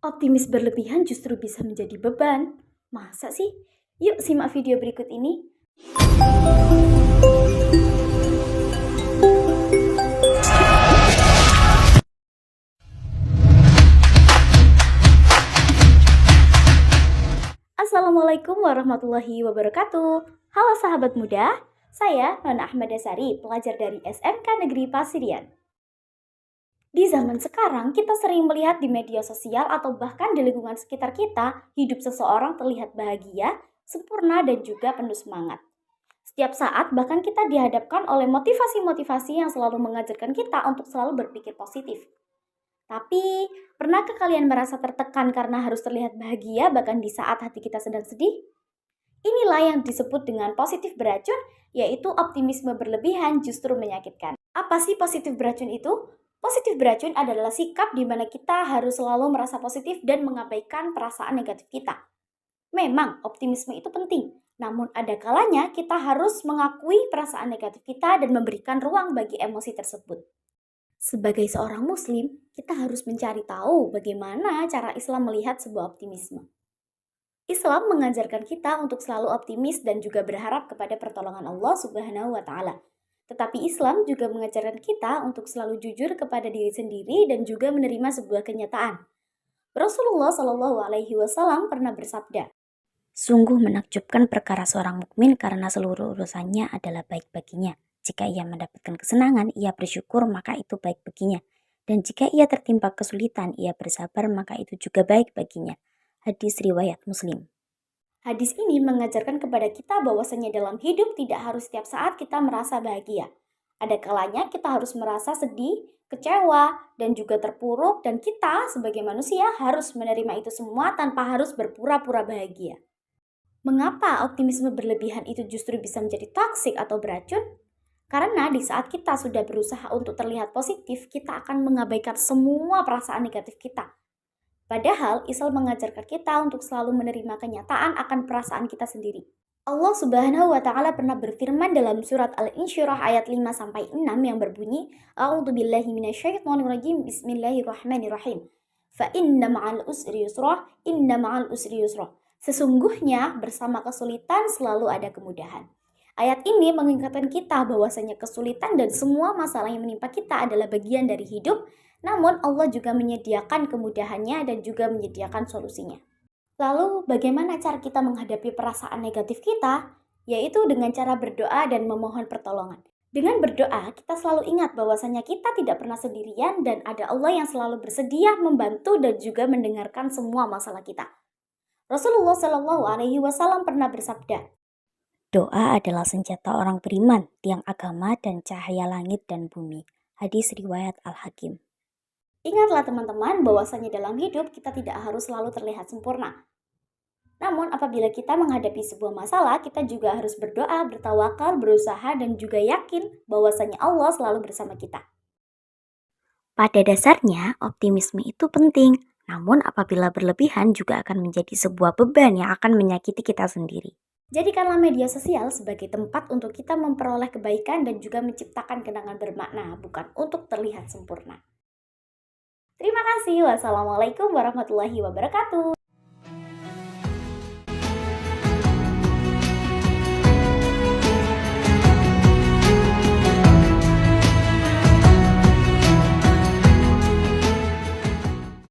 Optimis berlebihan justru bisa menjadi beban. Masa sih? Yuk simak video berikut ini. Assalamualaikum warahmatullahi wabarakatuh. Halo sahabat muda, saya Nona Ahmad Dasari, pelajar dari SMK Negeri Pasirian. Di zaman sekarang, kita sering melihat di media sosial atau bahkan di lingkungan sekitar kita, hidup seseorang terlihat bahagia, sempurna, dan juga penuh semangat. Setiap saat, bahkan kita dihadapkan oleh motivasi-motivasi yang selalu mengajarkan kita untuk selalu berpikir positif. Tapi, pernahkah kalian merasa tertekan karena harus terlihat bahagia bahkan di saat hati kita sedang sedih? Inilah yang disebut dengan positif beracun, yaitu optimisme berlebihan justru menyakitkan. Apa sih positif beracun itu? Positif beracun adalah sikap di mana kita harus selalu merasa positif dan mengabaikan perasaan negatif kita. Memang optimisme itu penting, namun ada kalanya kita harus mengakui perasaan negatif kita dan memberikan ruang bagi emosi tersebut. Sebagai seorang muslim, kita harus mencari tahu bagaimana cara Islam melihat sebuah optimisme. Islam mengajarkan kita untuk selalu optimis dan juga berharap kepada pertolongan Allah Subhanahu wa taala. Tetapi Islam juga mengajarkan kita untuk selalu jujur kepada diri sendiri dan juga menerima sebuah kenyataan. Rasulullah Shallallahu Alaihi Wasallam pernah bersabda, "Sungguh menakjubkan perkara seorang mukmin karena seluruh urusannya adalah baik baginya. Jika ia mendapatkan kesenangan, ia bersyukur maka itu baik baginya. Dan jika ia tertimpa kesulitan, ia bersabar maka itu juga baik baginya." Hadis riwayat Muslim. Hadis ini mengajarkan kepada kita bahwasanya dalam hidup tidak harus setiap saat kita merasa bahagia. Ada kalanya kita harus merasa sedih, kecewa, dan juga terpuruk, dan kita sebagai manusia harus menerima itu semua tanpa harus berpura-pura bahagia. Mengapa optimisme berlebihan itu justru bisa menjadi toksik atau beracun? Karena di saat kita sudah berusaha untuk terlihat positif, kita akan mengabaikan semua perasaan negatif kita. Padahal Islam mengajarkan kita untuk selalu menerima kenyataan akan perasaan kita sendiri. Allah Subhanahu wa taala pernah berfirman dalam surat Al-Insyirah ayat 5-6 yang berbunyi, A'udzubillahi minasyaitonirrajim, Bismillahirrahmanirrahim. Fa inna ma'al usri yusra, inna ma'al usri yusra. Sesungguhnya bersama kesulitan selalu ada kemudahan. Ayat ini mengingatkan kita bahwasanya kesulitan dan semua masalah yang menimpa kita adalah bagian dari hidup. Namun Allah juga menyediakan kemudahannya dan juga menyediakan solusinya. Lalu bagaimana cara kita menghadapi perasaan negatif kita? Yaitu dengan cara berdoa dan memohon pertolongan. Dengan berdoa, kita selalu ingat bahwasanya kita tidak pernah sendirian dan ada Allah yang selalu bersedia membantu dan juga mendengarkan semua masalah kita. Rasulullah Shallallahu Alaihi Wasallam pernah bersabda, "Doa adalah senjata orang beriman, tiang agama dan cahaya langit dan bumi." Hadis riwayat Al-Hakim. Ingatlah teman-teman bahwasanya dalam hidup kita tidak harus selalu terlihat sempurna. Namun apabila kita menghadapi sebuah masalah, kita juga harus berdoa, bertawakal, berusaha, dan juga yakin bahwasanya Allah selalu bersama kita. Pada dasarnya, optimisme itu penting. Namun apabila berlebihan juga akan menjadi sebuah beban yang akan menyakiti kita sendiri. Jadikanlah media sosial sebagai tempat untuk kita memperoleh kebaikan dan juga menciptakan kenangan bermakna, bukan untuk terlihat sempurna. Terima kasih. Wassalamualaikum warahmatullahi wabarakatuh.